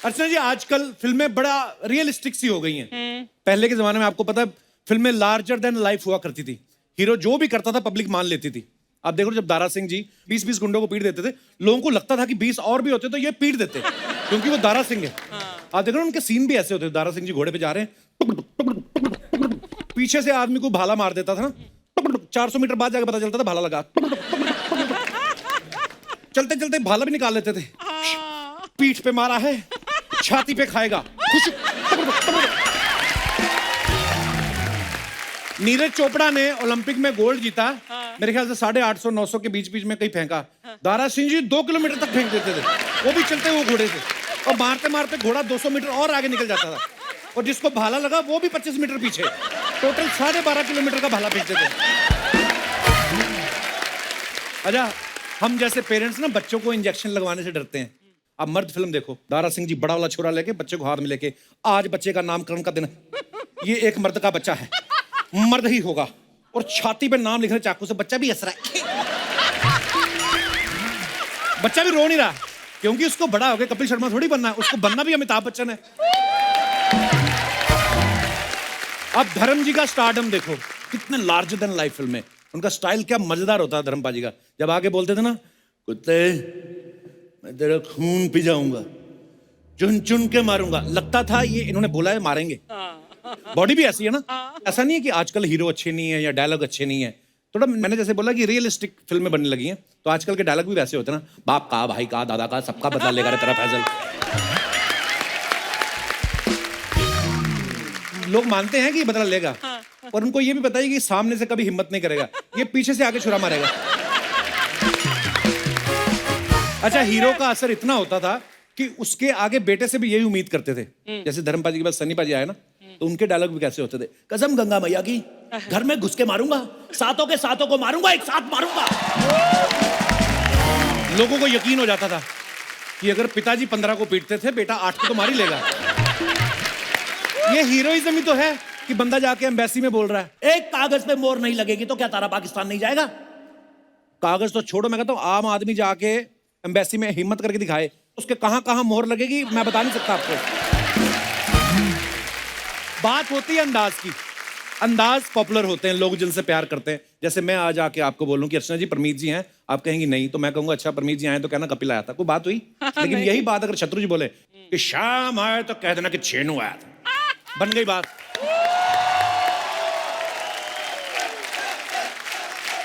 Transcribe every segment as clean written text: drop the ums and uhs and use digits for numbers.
अर्चना जी आजकल फिल्में बड़ा रियलिस्टिक सी हो गई हैं। पहले के जमाने में आपको पता है फिल्में लार्जर देन लाइफ हुआ करती थी। हीरो जो भी करता था पब्लिक मान लेती थी। आप देखो जब दारा सिंह जी 20-20 गुंडों को पीट देते थे, लोगों को लगता था कि 20 और भी होते तो ये पीट देते, क्योंकि वो दारा सिंह है। आप देखो उनके सीन भी ऐसे होते थे। दारा सिंह जी घोड़े पे जा रहे हैं, पीछे से आदमी को भाला मार देता था ना, 400 मीटर बाद जाके पता चलता था भाला लगा। चलते चलते भाला भी निकाल लेते थे। पीठ पे मारा है, छाती पे खाएगा। नीरज चोपड़ा ने ओलंपिक में गोल्ड जीता। मेरे ख्याल से 850-900 के बीच बीच में कहीं फेंका। दारा सिंह जी 2 किलोमीटर तक फेंक देते थे, वो भी चलते हुए घोड़े से, और मारते मारते घोड़ा 200 मीटर और आगे निकल जाता था, और जिसको भाला लगा वो भी 25 मीटर पीछे। टोटल 12.5 किलोमीटर का भाला फेंकते थे। अच्छा, हम जैसे पेरेंट्स ना बच्चों को इंजेक्शन लगवाने से डरते हैं। अब मर्द फिल्म देखो, दारा सिंह जी बड़ा वाला छोरा लेके बच्चे को हाथ में लेके, आज बच्चे का नामकरण का दिन है, ये एक मर्द का बच्चा है, मर्द ही होगा, और छाती पे नाम लिख रहे चाकू से। बच्चा भी हंस रहा है, बच्चा भी रो नहीं रहा, क्योंकि उसको बड़ा हो गया कपिल शर्मा थोड़ी बनना है, उसको बनना भी अमिताभ बच्चन है। अब धर्म जी का स्टारडम देखो, कितने लार्जर देन लाइफ फिल्म में। उनका स्टाइल क्या मजेदार होता है धर्म पाजी का। जब आगे बोलते थे ना, कुत्ते मैं तेरा खून पी जाऊंगा, चुन चुन के मारूंगा, लगता था ये इन्होंने बोला है मारेंगे। बॉडी भी ऐसी है ना। ऐसा नहीं है कि आजकल हीरो अच्छे नहीं है या डायलॉग अच्छे नहीं है। थोड़ा मैंने जैसे बोला कि रियलिस्टिक फिल्में बनने लगी हैं, तो आजकल के डायलॉग भी वैसे होते हैं ना, बाप का, भाई का, दादा का, सबका बदला लेगा रे तेरा फैजल। लोग मानते हैं कि ये बदला लेगा, और उनको ये भी पता है कि सामने से कभी हिम्मत नहीं करेगा, ये पीछे से आके छुरा मारेगा। अच्छा, हीरो का असर इतना होता था कि उसके आगे बेटे से भी यही उम्मीद करते थे। जैसे धर्म पाजी के बाद सन्नी पाजी आए ना, तो उनके डायलॉग भी कैसे होते थे, कसम गंगा मैया की, घर में घुस के मारूंगा, सातों के सातों को मारूंगा, एक साथ मारूंगा। लोगों को यकीन हो जाता था कि अगर पिताजी 15 को पीटते थे, बेटा 8 को तो मार ही लेगा। ये हीरोइज्म ही तो है कि बंदा जाके एम्बेसी में बोल रहा है, एक कागज पे मोहर नहीं लगेगी तो क्या तारा पाकिस्तान नहीं जाएगा। कागज तो छोड़ो, मैं कहता हूं आम आदमी जाके एम्बेसी में हिम्मत करके दिखाए, उसके कहां कहां मोहर लगेगी मैं बता नहीं सकता आपको। बात होती है अंदाज की, अंदाज पॉपुलर होते हैं, लोग जिनसे प्यार करते हैं। जैसे मैं आज आके आपको बोलूं कि अर्चना जी परमीत जी हैं, आप कहेंगी नहीं, तो मैं कहूंगा अच्छा परमीत जी आए तो कहना कपिल आया था, कोई बात हुई। लेकिन यही बात अगर शत्रु जी बोले कि शाम आए तो कह देना कि छेनू आया था, बन गई बात।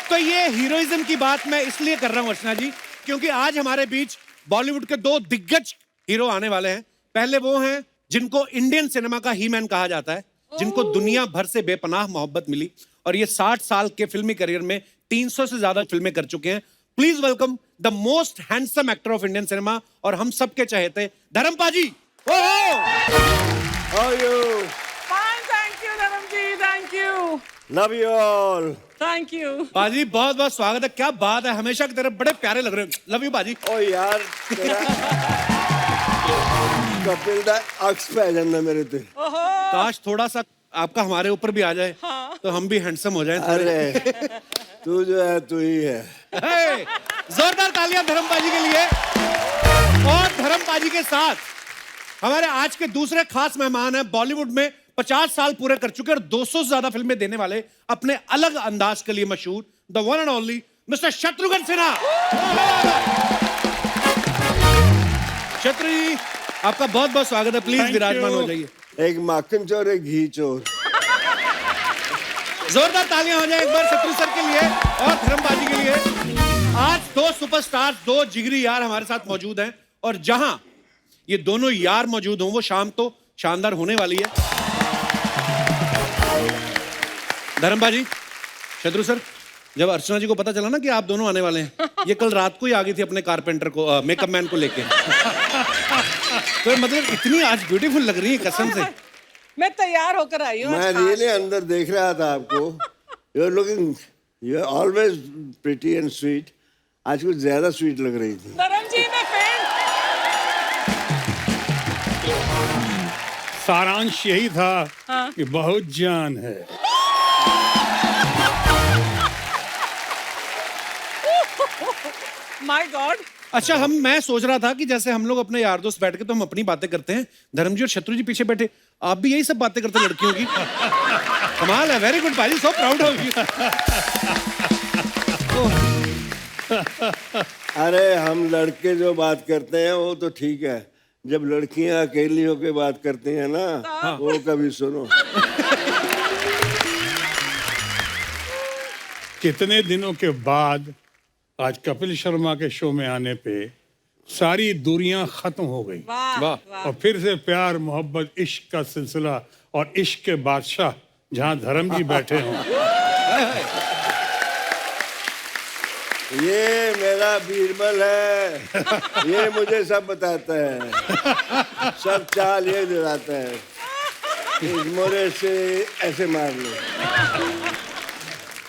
तो ये हीरोइज्म की बात मैं इसलिए कर रहा हूं अर्चना जी, क्योंकि आज हमारे बीच बॉलीवुड के 2 दिग्गज हीरो आने वाले हैं। पहले वो हैं जिनको इंडियन सिनेमा का ही मैन कहा जाता है, जिनको दुनिया भर से बेपनाह मोहब्बत मिली, और ये 60 साल के फिल्मी करियर में 300 से ज्यादा फिल्में कर चुके हैं। Please welcome the most handsome actor of Indian cinema और हम सबके चहेते धर्म पाजी। How are you? Fine, thank you, Dharam ji. Thank you. Love you all. Thank you. पाजी बहुत बहुत स्वागत है। क्या बात है, हमेशा की तरह बड़े प्यारे लग रहे हो। लव यू पाजी। ओ यार तेरा कपिल दा अक्स पै जाना मेरे ते। काश थोड़ा सा आपका हमारे ऊपर भी आ जाए, तो हम भी हैंडसम हो जाएं। अरे तू जो है तू ही है। हे, जोरदार तालियां धर्म पाजी के लिए। और धर्म पाजी के साथ हमारे आज के दूसरे खास मेहमान हैं, बॉलीवुड में 50 साल पूरे कर चुके और 200 से ज्यादा फिल्में देने वाले, अपने अलग अंदाज के लिए मशहूर, the one and only mister Shatrughan Sinha. Shatru ji आपका बहुत बहुत स्वागत है, प्लीज विराजमान हो जाइए। एक माखन चोर, एक घी चोर। जोरदार तालियां हो जाए एक बार शत्रु सर के लिए और धर्म पाजी के लिए। आज 2 सुपरस्टार, 2 जिगरी यार हमारे साथ मौजूद हैं, और जहां ये दोनों यार मौजूद हों वो शाम तो शानदार होने वाली है। धर्म पाजी, शत्रु सर, जब अर्चना जी को पता चला ना कि आप दोनों आने वाले हैं, ये कल रात को ही आ गई थी अपने कारपेंटर को, मेकअप मैन को लेके। तो मतलब इतनी आज ब्यूटीफुल लग रही है कसम से। मैं तैयार होकर आई हूँ। मैं रियली अंदर देख रहा था आपको। You are looking, you are always pretty and sweet. आज कुछ ज्यादा स्वीट लग रही थी। धर्म जी मैं सारांश यही था कि बहुत जान है। माय गॉड, अच्छा, मैं सोच रहा था कि जैसे हम लोग अपने यार दोस्त बैठ के तो हम अपनी बातें करते हैं, धर्म जी और शत्रु जी पीछे बैठे, आप भी यही सब बातें करते हैं लड़कियों की। कमाल है, वेरी गुड भाई, सो प्राउड ऑफ यू। अरे हम लड़के जो बात करते हैं वो तो ठीक है, जब लड़कियां अकेली होकर बात करती हैं ना, वो कभी सुनो। कितने दिनों के बाद आज कपिल शर्मा के शो में आने पे सारी दूरियां खत्म हो गई वाह वाह। वाह। और फिर से प्यार मोहब्बत इश्क का सिलसिला और इश्क के बादशाह जहां धर्म जी बैठे हों। ये मेरा बीरबल है, ये मुझे सब बताता है, सब चाल ये दिलाता है, इस मोरे से ऐसे मार लो।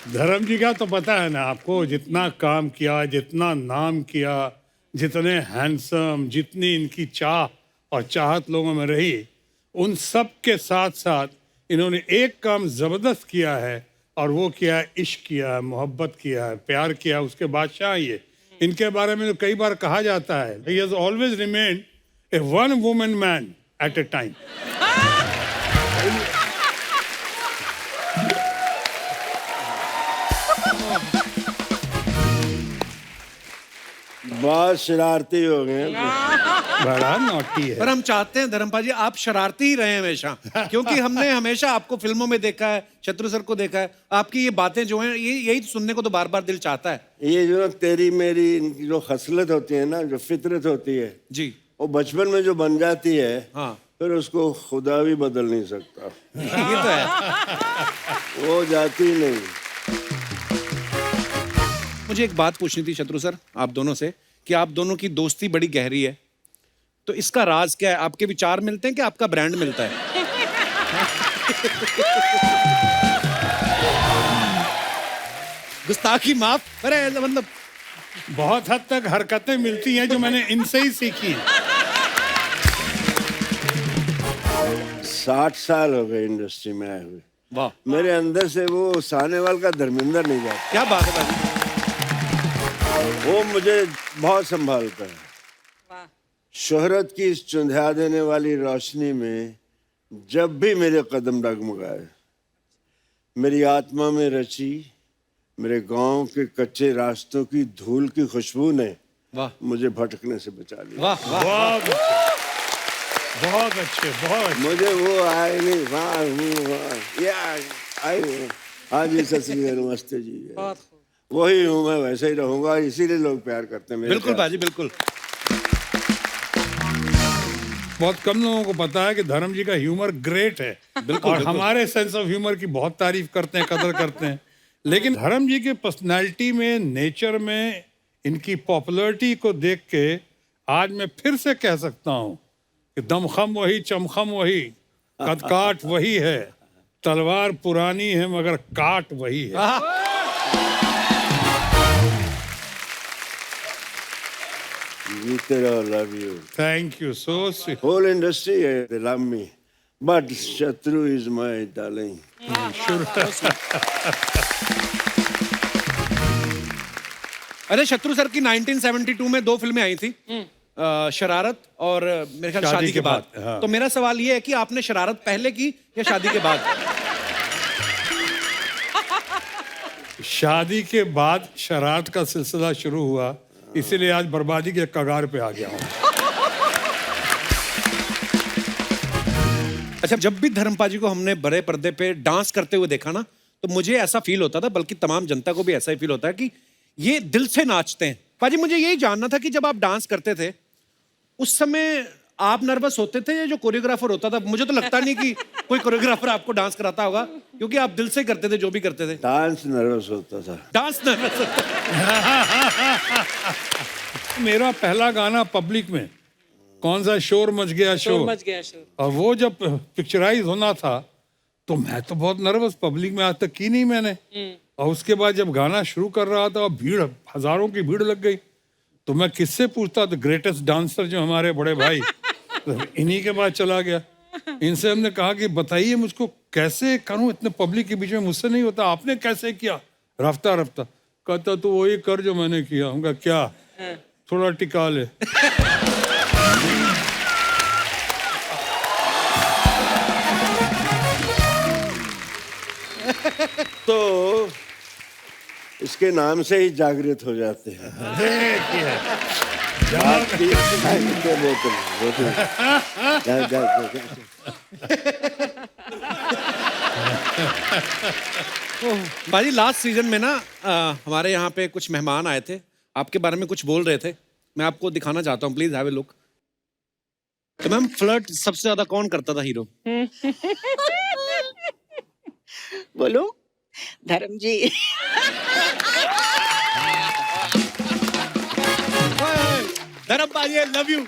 धर्म जी का तो पता है ना आपको, जितना काम किया, जितना नाम किया, जितने हैंडसम, जितनी इनकी चाह और चाहत लोगों में रही, उन सब के साथ साथ इन्होंने एक काम जबरदस्त किया है और वो किया है, इश्क किया है, मोहब्बत किया है, प्यार किया है, उसके बादशाह ये। इनके बारे में तो कई बार कहा जाता है, he has always remained a one woman man at a time। बहुत शरारती हो गए। बड़ा नॉटी पर है। हम चाहते हैं धर्मपाल जी आप शरारती ही रहे हमेशा, क्योंकि हमने हमेशा आपको फिल्मों में देखा है, शत्रु सर को देखा है, आपकी ये बातें जो हैं यही सुनने को तो बार बार दिल चाहता है। ये जो तेरी मेरी इनकी जो खसलत होती है ना, जो फितरत होती है, जी वो बचपन में जो बन जाती है, हाँ। फिर उसको खुदा भी बदल नहीं सकता, ये तो है। वो जाती नहीं। मुझे एक बात पूछनी थी शत्रु सर आप दोनों से, कि आप दोनों की दोस्ती बड़ी गहरी है, तो इसका राज क्या है? आपके विचार मिलते हैं कि आपका ब्रांड मिलता है? गुस्ताखी माफ, अरे मतलब बहुत हद तक हरकतें मिलती हैं जो मैंने इनसे ही सीखी हैं। 60 साल हो गए इंडस्ट्री में आए हुए, वाह, मेरे अंदर से वो सानेवाल का धर्मेंद्र नहीं जाता, क्या बात है भाई। वो मुझे बहुत संभालता है। वाह। शोहरत की इस चुंधिया देने वाली रोशनी में जब भी मेरे कदम डगमगाए, मेरी आत्मा में रची मेरे गांव के कच्चे रास्तों की धूल की खुशबू ने वाह मुझे भटकने से बचा लिया। वाह वाह, बहुत अच्छे, बहुत अच्छे, बहुत अच्छे। मुझे वो आए नहीं, वहाँ हूँ, वहाँ या आई हूँ। हाँ जी, सत श्री अकाल, नमस्ते जी। बहुत खूब। वही हूँ, मैं वैसे ही रहूंगा, इसीलिए लोग प्यार करते हैं मेरे बिल्कुल साथ। बाजी बिल्कुल। बहुत कम लोगों को पता है कि धर्म जी का ह्यूमर ग्रेट है। बिल्कुल, और बिल्कुल। हमारे सेंस ऑफ ह्यूमर की बहुत तारीफ करते हैं, कदर करते हैं, लेकिन धर्म जी के पर्सनालिटी में, नेचर में, इनकी पॉपुलैरिटी को देख के आज मैं फिर से कह सकता हूँ कि दमखम वही, चमखम वही, कदकाठ वही है, तलवार पुरानी है मगर काट वही है। जीते रहो, love you. Thank you so sweet. Whole industry, they love me, but Shatru is my darling. अरे शत्रु सर की 1972 में 2 फिल्में आई थी, शरारत और मेरे ख्याल शादी के बाद। हाँ। तो मेरा सवाल ये है कि आपने शरारत पहले की या शादी के बाद? शादी के बाद शरारत का सिलसिला शुरू हुआ, इसीलिए आज बर्बादी के कगार पे आ गया हूँ। अच्छा, जब भी धर्मपाल जी को हमने बड़े पर्दे पे डांस करते हुए देखा ना, तो मुझे ऐसा फील होता था, बल्कि तमाम जनता को भी ऐसा ही फील होता है कि ये दिल से नाचते हैं। पाजी, मुझे यही जानना था कि जब आप डांस करते थे उस समय आप नर्वस होते थे या जो कोरियोग्राफर होता था? मुझे तो लगता नहीं कि कोई कोरियोग्राफर आपको डांस कराता होगा, क्योंकि आप दिल से करते थे जो भी करते थे। डांस नर्वस होता था। डांस नर्वस मेरा पहला गाना पब्लिक में कौन सा शोर मच गया शोर मच गया शोर। और वो जब पिक्चराइज होना था तो मैं तो बहुत नर्वस, पब्लिक में आज तक की नहीं मैंने। और उसके बाद जब गाना शुरू कर रहा था और भीड़, हजारों की भीड़ लग गई, तो मैं किससे पूछता? द ग्रेटेस्ट डांसर जो हमारे बड़े भाई, तो इन्हीं के बाद चला गया। इनसे हमने कहा कि बताइए मुझको कैसे करूं, इतने पब्लिक के बीच में मुझसे नहीं होता, आपने कैसे किया? रफ्ता रफ्ता कहता तो वही कर जो मैंने किया। उनका क्या थोड़ा टिका ले। तो इसके नाम से ही जागृत हो जाते हैं। देखिए, बात की- बोतल जा, जा, जा, जा। भाजी लास्ट सीजन में ना हमारे यहाँ पे कुछ मेहमान आए थे, आपके बारे में कुछ बोल रहे थे, मैं आपको दिखाना चाहता हूँ, प्लीज हैव ए लुक। तो मैम फ्लर्ट सबसे ज्यादा कौन करता था हीरो? बोलो धर्म जी। धर्म भाजी I love you.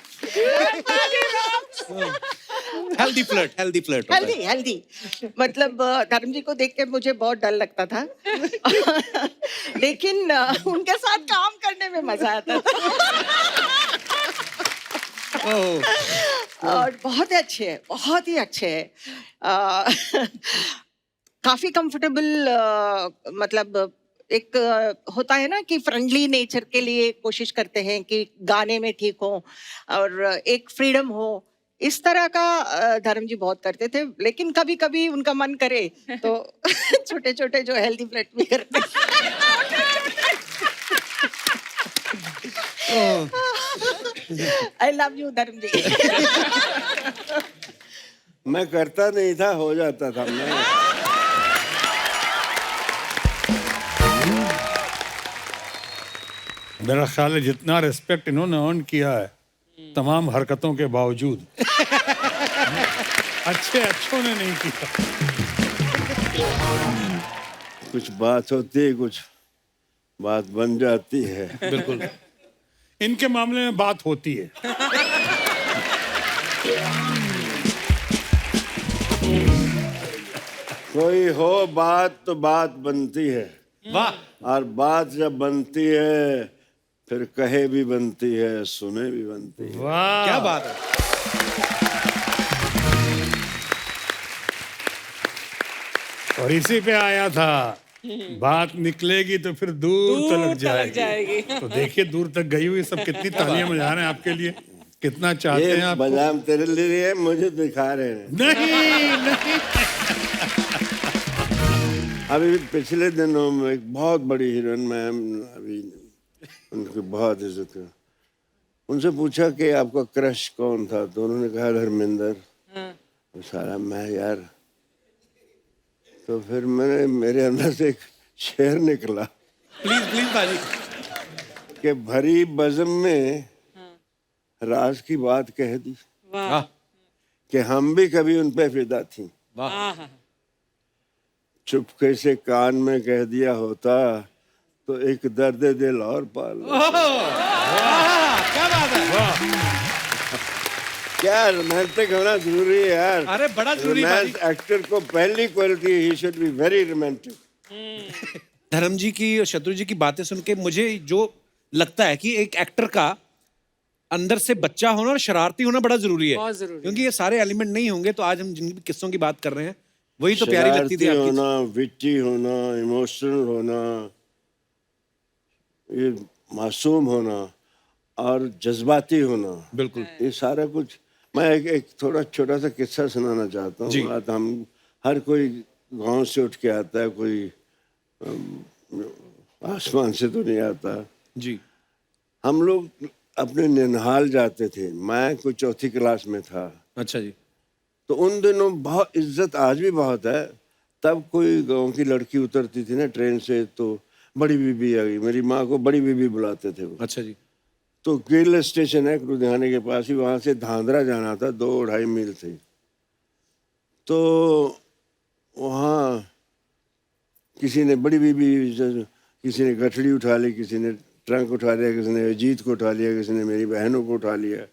Healthy flirt healthy healthy मतलब धर्म जी को देख के मुझे बहुत डर लगता था। लेकिन उनके साथ काम करने में मजा आता था। और बहुत ही अच्छे हैं, बहुत ही अच्छे हैं। काफी कंफर्टेबल, मतलब एक होता है ना कि फ्रेंडली नेचर के लिए कोशिश करते हैं कि गाने में ठीक हो और एक फ्रीडम हो, इस तरह का धर्म जी बहुत करते थे। लेकिन कभी कभी उनका मन करे तो छोटे छोटे जो हेल्दी फ्लर्ट भी करते आई लव यू धर्म जी। मैं करता नहीं था, हो जाता था। मैं मेरा ख्याल है जितना रिस्पेक्ट इन्होंने अर्न किया है तमाम हरकतों के बावजूद, अच्छों ने नहीं किया। कुछ बात होती है, कुछ बात बन जाती है। बिल्कुल। इनके मामले में बात होती है। कोई हो बात तो बात बनती है, वाह। और बात जब बनती है फिर कहे भी बनती है, सुने भी बनती है। वाह, क्या बात है। और इसी पे आया था, बात निकलेगी तो फिर दूर तलक जाएगी। तो देखिए दूर तक गई हुई सब कितनी तालियां बजा रहे हैं आपके लिए, कितना चाहते ये हैं आप। बदाम तेरे लिए है, मुझे दिखा रहे हैं। नहीं अभी पिछले दिनों में एक बहुत बड़ी हीरोइन, मैम अभी उनकी बहुत इज्जत है, उनसे पूछा कि आपका क्रश कौन था, तो उन्होंने कहा धर्मेंद्र। सारा मैं यार, तो फिर मेरे अंदर से एक शेर निकला प्लीज प्लीज भाजी। कि भरी बज़म में राज की बात कह दी वाह कि हम भी कभी उन पे फिदा थी, वाह। चुपके से कान में कह दिया होता तो एक दर्द दिल और पाल। क्या बात है। क्या रोमांटिक होना जरूरी है यार। अरे बड़ा जरूरी है रोमांस एक्टर को पहली quality, he should be very romantic. धर्म जी की और शत्रु जी की बातें सुन के मुझे जो लगता है कि एक एक्टर का अंदर से बच्चा होना और शरारती होना बड़ा जरूरी है, बहुत जरूरी। क्योंकि ये सारे एलिमेंट नहीं होंगे तो आज हम जिन भी किस्सों की बात कर रहे हैं वही तो प्यारी लगती थी शरारती आपकी। होना, विट्टी होना, इमोशनल होना, ये मासूम होना और जज्बाती होना, बिल्कुल। ये सारा कुछ। मैं एक थोड़ा छोटा सा किस्सा सुनाना चाहता जी। हूँ। बात हम हर कोई गांव से उठ के आता है, कोई आसमान से तो नहीं आता। जी। हम लोग अपने निनहाल जाते थे, मैं कोई चौथी क्लास में था। अच्छा जी। तो उन दिनों बहुत इज्जत, आज भी बहुत है। तब कोई गांव की लड़की उतरती थी ना ट्रेन से तो बड़ी बीबी आ गई, मेरी माँ को बड़ी बीबी बुलाते थे वो। अच्छा जी। तो केरल स्टेशन है लुधियाने के पास ही, वहाँ से धांधरा जाना था, 2-2.5 मील थे। तो वहाँ किसी ने बड़ी बीबी, किसी ने गठड़ी उठा ली, किसी ने ट्रंक उठा लिया, किसी ने अजीत को उठा लिया, किसी ने मेरी बहनों को उठा लिया,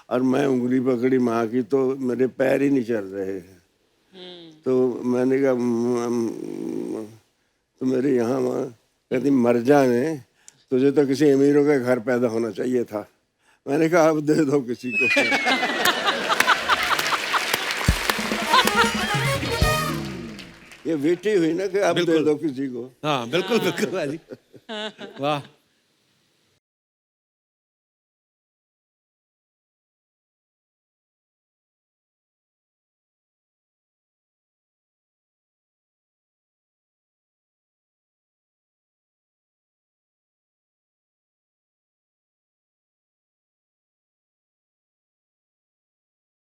और मैं उंगली पकड़ी माँ की तो मेरे पैर ही नहीं चल रहे हैं। तो मैंने कहा तो मेरे यहाँ माँ कहती मर जाने, तुझे तो किसी अमीरों के घर पैदा होना चाहिए था। मैंने कहा अब दे दो किसी को। ये बेटी हुई ना कि अब दे दो किसी को। हाँ बिल्कुल बिल्कुल भाजी। वाह।